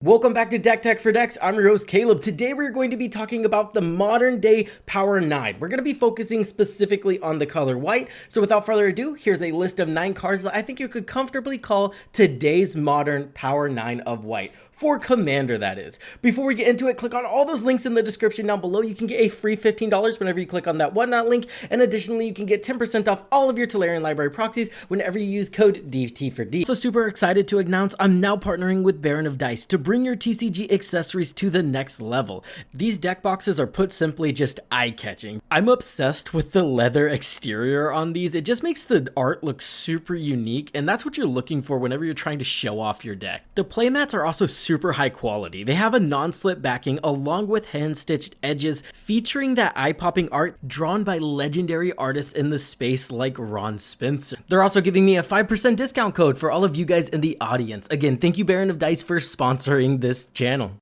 Welcome back to Deck Tech for Decks. I'm your host Caleb. Today we're going to be talking about the modern day Power 9. We're going to be focusing specifically on the color white. So without further ado, here's a list of 9 cards that I think you could comfortably call today's modern Power 9 of white. For Commander, that is. Before we get into it, click on all those links in the description down below. You can get a free $15 whenever you click on that whatnot link. And additionally, you can get 10% off all of your Teferi library proxies whenever you use code DT4D. So super excited to announce I'm now partnering with Baron of Dice to bring your TCG accessories to the next level. These deck boxes are put simply just eye-catching. I'm obsessed with the leather exterior on these. It just makes the art look super unique, and that's what you're looking for whenever you're trying to show off your deck. The playmats are also super high quality. They have a non-slip backing along with hand-stitched edges featuring that eye-popping art drawn by legendary artists in the space like Ron Spencer. They're also giving me a 5% discount code for all of you guys in the audience. Again, thank you Baron of Dice for sponsoring this channel.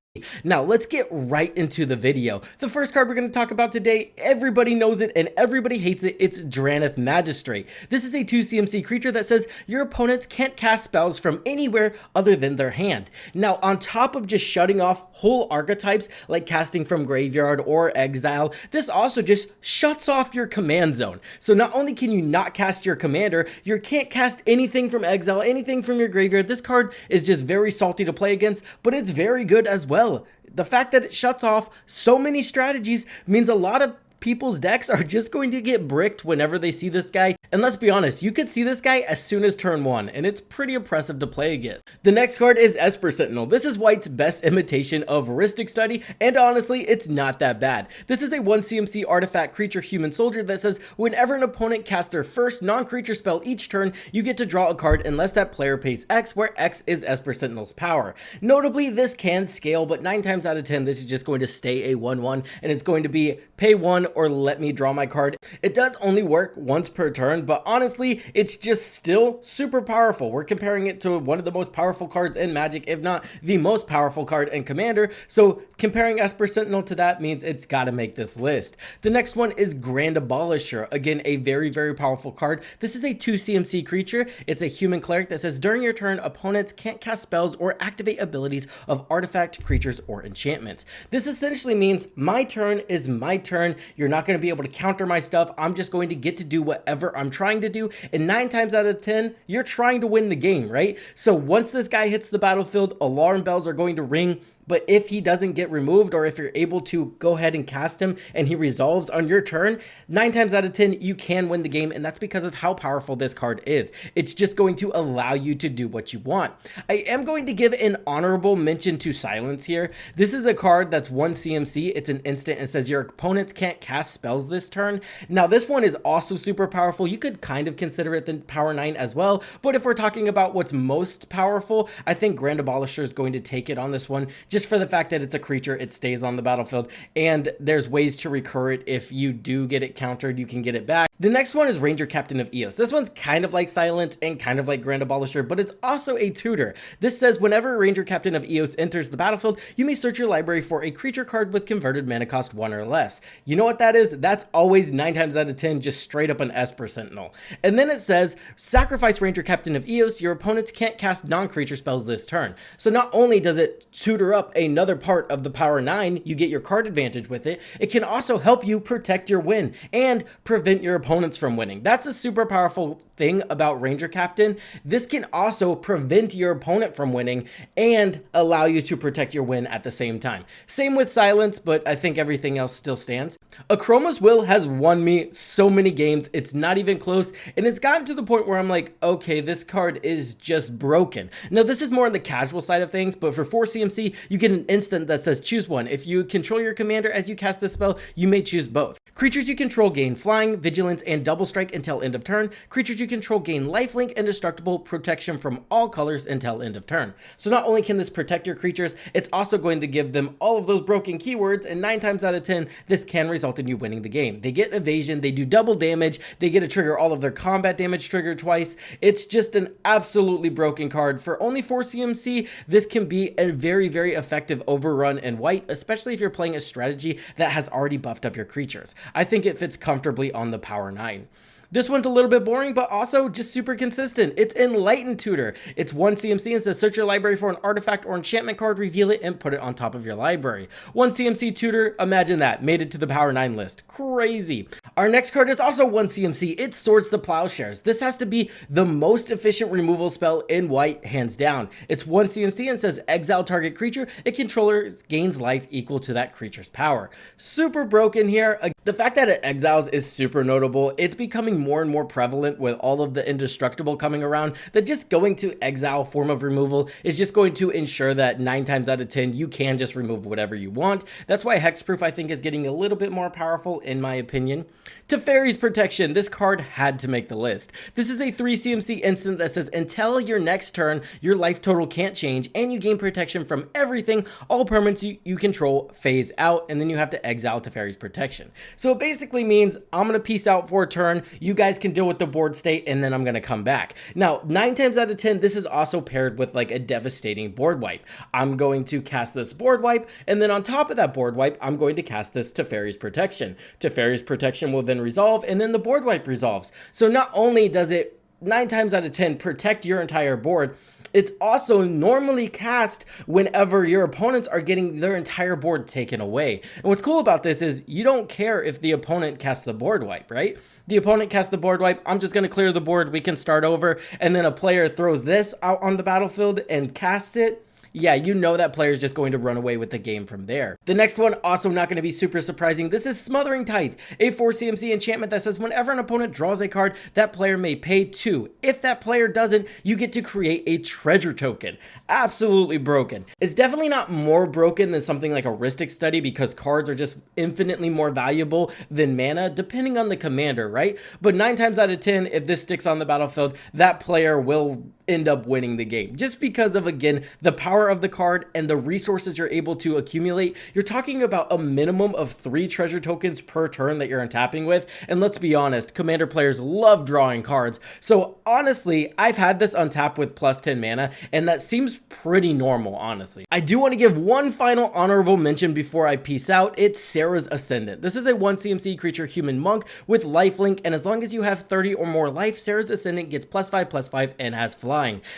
Now let's get right into the video. The first card we're going to talk about today, everybody knows it and everybody hates it. It's Drannith Magistrate. This is a 2 CMC creature that says your opponents can't cast spells from anywhere other than their hand. Now on top of just shutting off whole archetypes like casting from graveyard or exile, this also just shuts off your command zone. So not only can you not cast your commander, you can't cast anything from exile, anything from your graveyard. This card is just very salty to play against, but it's very good as well. The fact that it shuts off so many strategies means a lot of people's decks are just going to get bricked whenever they see this guy. And let's be honest, you could see this guy as soon as turn 1, and it's pretty impressive to play against. The next card is Esper Sentinel. This is white's best imitation of Heuristic Study, and honestly, it's not that bad. This is a 1 CMC artifact creature human soldier that says whenever an opponent casts their first non-creature spell each turn, you get to draw a card unless that player pays X, where X is Esper Sentinel's power. Notably, this can scale, but 9 times out of 10, this is just going to stay a 1/1, and it's going to be pay 1 or let me draw my card. It does only work once per turn, but honestly, it's just still super powerful. We're comparing it to one of the most powerful cards in Magic, if not the most powerful card in Commander, so comparing Esper Sentinel to that means it's got to make this list. The next one is Grand Abolisher. Again, a very, very powerful card. This is a 2 CMC creature. It's a human cleric that says during your turn, opponents can't cast spells or activate abilities of artifact, creatures, or enchantments. This essentially means my turn is my turn. You're not going to be able to counter my stuff. I'm just going to get to do whatever I'm trying to do, and 9 times out of 10 you're trying to win the game, right? So once this guy hits the battlefield, alarm bells are going to ring. But if he doesn't get removed, or if you're able to go ahead and cast him and he resolves on your turn, 9 times out of 10 you can win the game, and that's because of how powerful this card is. It's just going to allow you to do what you want. I am going to give an honorable mention to Silence here. This is a card that's 1 CMC. It's an instant and says your opponents can't cast spells this turn. Now this one is also super powerful. You could kind of consider it the Power 9 as well, but if we're talking about what's most powerful, I think Grand Abolisher is going to take it on this one, just for the fact that it's a creature, it stays on the battlefield, and there's ways to recur it. If you do get it countered, you can get it back. The next one is Ranger Captain of Eos. This one's kind of like Silence and kind of like Grand Abolisher, but it's also a tutor. This says whenever Ranger Captain of Eos enters the battlefield, you may search your library for a creature card with converted mana cost 1 or less. You know what that is? That's always 9 times out of 10 just straight up an Esper Sentinel. And then it says sacrifice Ranger Captain of Eos. Your opponents can't cast non-creature spells this turn. So not only does it tutor up another part of the Power 9, you get your card advantage with it, it can also help you protect your win and prevent your opponents from winning. That's a super powerful thing about Ranger Captain. This can also prevent your opponent from winning and allow you to protect your win at the same time. Same with Silence, but I think everything else still stands. Akroma's Will has won me so many games, it's not even close, and it's gotten to the point where I'm like, okay, this card is just broken. Now this is more on the casual side of things, but for 4 CMC, you get an instant that says choose one. If you control your commander as you cast this spell, you may choose both. Creatures you control gain flying, vigilance, and double strike until end of turn. Creatures you control gain lifelink, indestructible, protection from all colors until end of turn. So not only can this protect your creatures, it's also going to give them all of those broken keywords, and 9 times out of 10 this can result in you winning the game. They get evasion, they do double damage, they get to trigger all of their combat damage triggered twice. It's just an absolutely broken card. For only 4 CMC, this can be a very, very effective overrun in white, especially if you're playing a strategy that has already buffed up your creatures. I think it fits comfortably on the Power 9. This one's a little bit boring, but also just super consistent. It's Enlightened Tutor. It's 1 CMC and says search your library for an artifact or enchantment card, reveal it, and put it on top of your library. 1 CMC Tutor, imagine that, made it to the Power 9 list. Crazy. Our next card is also 1 CMC. It Swords the Plowshares. This has to be the most efficient removal spell in white, hands down. It's 1 CMC and says exile target creature. A controller gains life equal to that creature's power. Super broken here. The fact that it exiles is super notable. It's becoming more and more prevalent with all of the indestructible coming around, that just going to exile form of removal is just going to ensure that 9 times out of 10 you can just remove whatever you want. That's why Hexproof I think is getting a little bit more powerful in my opinion. Teferi's Protection. This card had to make the list. This is a 3 CMC instant that says until your next turn your life total can't change and you gain protection from everything. All permanents you control phase out, and then you have to exile Teferi's Protection. So it basically means I'm gonna peace out for a turn, you guys can deal with the board state, and then I'm gonna come back. Now 9 times out of 10 this is also paired with like a devastating board wipe. I'm going to cast this board wipe, and then on top of that board wipe I'm going to cast this Teferi's Protection. Teferi's Protection will then resolve, and then the board wipe resolves. So not only does it 9 times out of 10 protect your entire board, it's also normally cast whenever your opponents are getting their entire board taken away. And what's cool about this is you don't care if the opponent casts the board wipe, right? The opponent casts the board wipe, I'm just going to clear the board, we can start over, and then a player throws this out on the battlefield and casts it. Yeah, you know that player is just going to run away with the game from there. The next one, also not going to be super surprising. This is Smothering Tithe, a 4 CMC enchantment that says whenever an opponent draws a card, that player may pay 2. If that player doesn't, you get to create a treasure token. Absolutely broken. It's definitely not more broken than something like a Rhystic Study because cards are just infinitely more valuable than mana, depending on the commander, right? But 9 times out of 10, if this sticks on the battlefield, that player will end up winning the game just because of, again, the power of the card and the resources you're able to accumulate. You're talking about a minimum of 3 treasure tokens per turn that you're untapping with, and let's be honest, commander players love drawing cards. So honestly, I've had this untap with plus 10 mana, and that seems pretty normal, honestly. I do want to give one final honorable mention before I peace out. It's Serra's Ascendant. This is a 1 CMC creature human monk with lifelink, and as long as you have 30 or more life, Serra's Ascendant gets +5/+5 and has flying.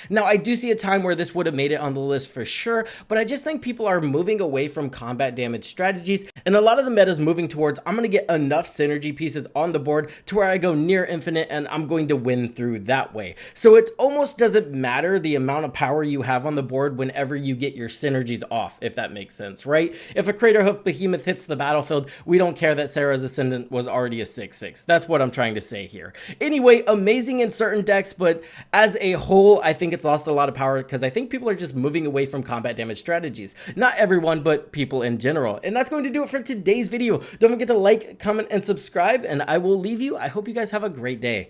Now, I do see a time where this would have made it on the list for sure, but I just think people are moving away from combat damage strategies, and a lot of the meta is moving towards I'm going to get enough synergy pieces on the board to where I go near infinite and I'm going to win through that way. So it almost doesn't matter the amount of power you have on the board whenever you get your synergies off, if that makes sense, right? If a Craterhoof Behemoth hits the battlefield, we don't care that Serra's Ascendant was already a 6/6. That's what I'm trying to say here. Anyway, amazing in certain decks, but as a whole, I think it's lost a lot of power because I think people are just moving away from combat damage strategies. Not everyone, but people in general. And that's going to do it for today's video. Don't forget to like, comment, and subscribe, and I will leave you. I hope you guys have a great day.